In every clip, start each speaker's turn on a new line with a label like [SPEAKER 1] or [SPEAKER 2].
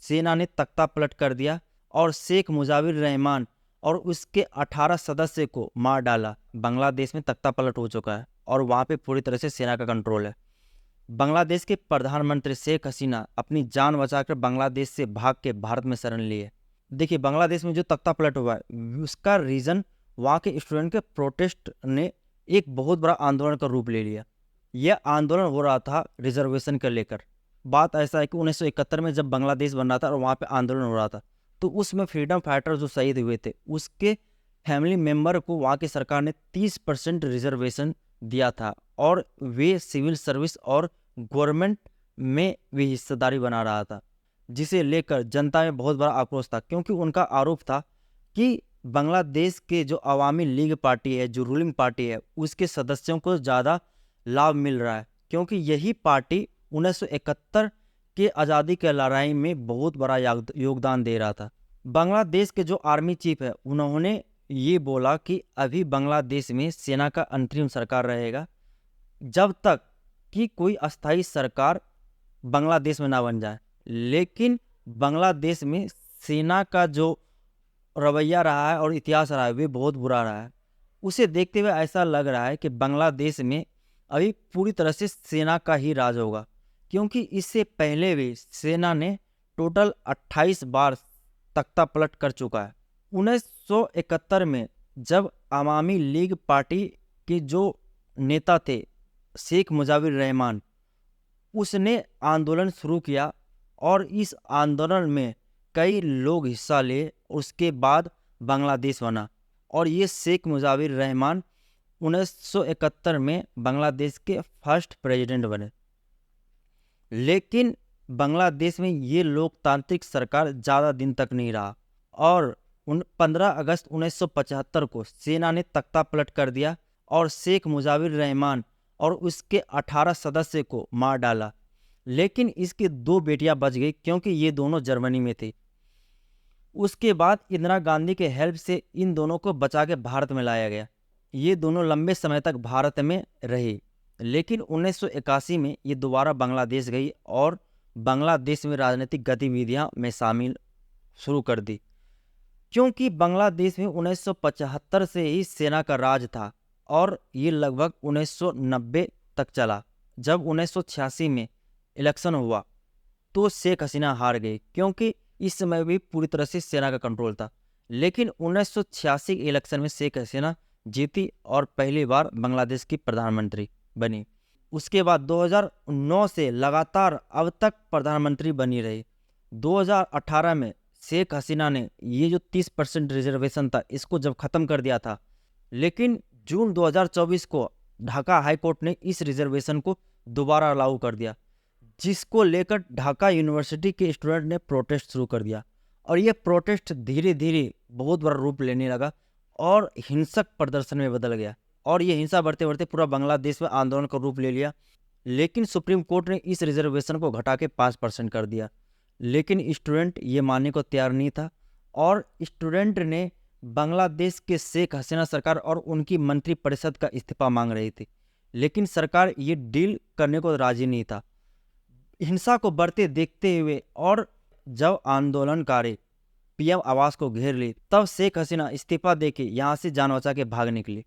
[SPEAKER 1] सेना ने तख्ता पलट कर दिया और शेख मुजाविर रहमान और उसके 18 सदस्य को मार डाला। बांग्लादेश में तख्ता पलट हो चुका है और वहाँ पे पूरी तरह से सेना का कंट्रोल है। बांग्लादेश के प्रधानमंत्री शेख हसीना अपनी जान बचाकर बांग्लादेश से भाग के भारत में शरण लिए। देखिए, बांग्लादेश में जो तख्ता पलट हुआ है उसका रीज़न वहाँ के स्टूडेंट के प्रोटेस्ट ने एक बहुत बड़ा आंदोलन का रूप ले लिया। यह आंदोलन हो रहा था रिजर्वेशन को लेकर। बात ऐसा है कि 1971 में जब बांग्लादेश बन रहा था और वहाँ पे आंदोलन हो रहा था, तो उसमें फ्रीडम फाइटर जो शहीद हुए थे उसके फैमिली मेम्बर को वहाँ की सरकार ने 30% रिजर्वेशन दिया था और वे सिविल सर्विस और गवर्नमेंट में भी हिस्सेदारी बना रहा था, जिसे लेकर जनता में बहुत बड़ा आक्रोश था। क्योंकि उनका आरोप था कि बांग्लादेश के जो अवामी लीग पार्टी है, जो रूलिंग पार्टी है, उसके सदस्यों को ज़्यादा लाभ मिल रहा है, क्योंकि यही पार्टी 1971 के आज़ादी के लड़ाई में बहुत बड़ा योगदान दे रहा था। बांग्लादेश के जो आर्मी चीफ है उन्होंने ये बोला कि अभी बांग्लादेश में सेना का अंतरिम सरकार रहेगा जब तक कि कोई अस्थाई सरकार बांग्लादेश में ना बन जाए। लेकिन बांग्लादेश में सेना का जो रवैया रहा है और इतिहास रहा है वे बहुत बुरा रहा है। उसे देखते हुए ऐसा लग रहा है कि बांग्लादेश में अभी पूरी तरह से सेना का ही राज होगा, क्योंकि इससे पहले भी सेना ने टोटल 28 बार तख्ता पलट कर चुका है। 1971 में जब अवामी लीग पार्टी के जो नेता थे शेख मुजाविर रहमान, उसने आंदोलन शुरू किया और इस आंदोलन में कई लोग हिस्सा लिए। उसके बाद बांग्लादेश बना और ये शेख मुजाविर रहमान 1971 में बांग्लादेश के फर्स्ट प्रेसिडेंट बने। लेकिन बांग्लादेश में ये लोकतांत्रिक सरकार ज़्यादा दिन तक नहीं रहा और 15 अगस्त 1975 को सेना ने तख्ता पलट कर दिया और शेख मुजाविर रहमान और उसके 18 सदस्य को मार डाला। लेकिन इसकी 2 बेटियां बच गई, क्योंकि ये दोनों जर्मनी में थी। उसके बाद इंदिरा गांधी के हेल्प से इन दोनों को बचा के भारत में लाया गया। ये दोनों लंबे समय तक भारत में रही, लेकिन 1981 में ये दोबारा बांग्लादेश गई और बांग्लादेश में राजनीतिक गतिविधियां में शामिल शुरू कर दी। क्योंकि बांग्लादेश में 1975 से ही सेना का राज था और ये लगभग 1990 तक चला। जब 1986 में इलेक्शन हुआ तो शेख हसीना हार गई, क्योंकि इस समय भी पूरी तरह से सेना का कंट्रोल था। लेकिन 1986 के इलेक्शन में शेख हसीना जीती और पहली बार बांग्लादेश की प्रधानमंत्री बनी। उसके बाद 2009 से लगातार अब तक प्रधानमंत्री बनी रही। 2018 में शेख हसीना ने ये जो 30% रिजर्वेशन था इसको जब ख़त्म कर दिया था, लेकिन जून 2024 को ढाका हाई कोर्ट ने इस रिजर्वेशन को दोबारा लागू कर दिया, जिसको लेकर ढाका यूनिवर्सिटी के स्टूडेंट ने प्रोटेस्ट शुरू कर दिया। और ये प्रोटेस्ट धीरे धीरे बहुत बड़ा रूप लेने लगा और हिंसक प्रदर्शन में बदल गया और ये हिंसा बढ़ते बढ़ते पूरा बांग्लादेश में आंदोलन का रूप ले लिया। लेकिन सुप्रीम कोर्ट ने इस रिजर्वेशन को घटा के 5% कर दिया, लेकिन स्टूडेंट ये मानने को तैयार नहीं था और स्टूडेंट ने बांग्लादेश के शेख हसीना सरकार और उनकी मंत्री परिषद का इस्तीफा मांग रही थी, लेकिन सरकार ये डील करने को राजी नहीं था। हिंसा को बढ़ते देखते हुए और जब आंदोलनकारी पीएम आवास को घेर ली, तब शेख हसीना इस्तीफा देके यहाँ से जान बचा के भाग निकली।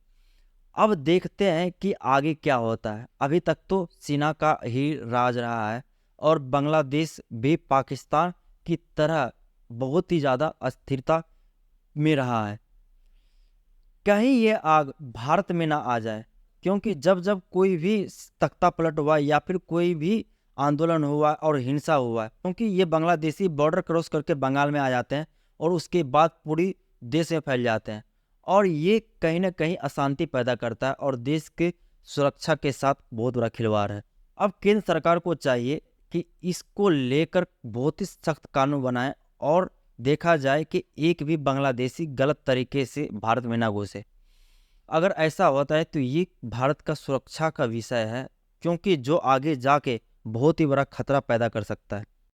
[SPEAKER 1] अब देखते हैं कि आगे क्या होता है। अभी तक तो सेना का ही राज रहा है और बांग्लादेश भी पाकिस्तान की तरह बहुत ही ज़्यादा अस्थिरता में रहा है। कहीं ये आग भारत में ना आ जाए, क्योंकि जब जब कोई भी तख्ता पलट हुआ या फिर कोई भी आंदोलन हुआ और हिंसा हुआ, क्योंकि ये बांग्लादेशी बॉर्डर क्रॉस करके बंगाल में आ जाते हैं और उसके बाद पूरी देश में फैल जाते हैं और ये कहीं ना कहीं अशांति पैदा करता है और देश के सुरक्षा के साथ बहुत बड़ा खिलवाड़ है। अब केंद्र सरकार को चाहिए कि इसको लेकर बहुत ही सख्त कानून बनाए और देखा जाए कि एक भी बांग्लादेशी गलत तरीके से भारत में ना घुसे। अगर ऐसा होता है तो ये भारत का सुरक्षा का विषय है, क्योंकि जो आगे जाके बहुत ही बड़ा खतरा पैदा कर सकता है।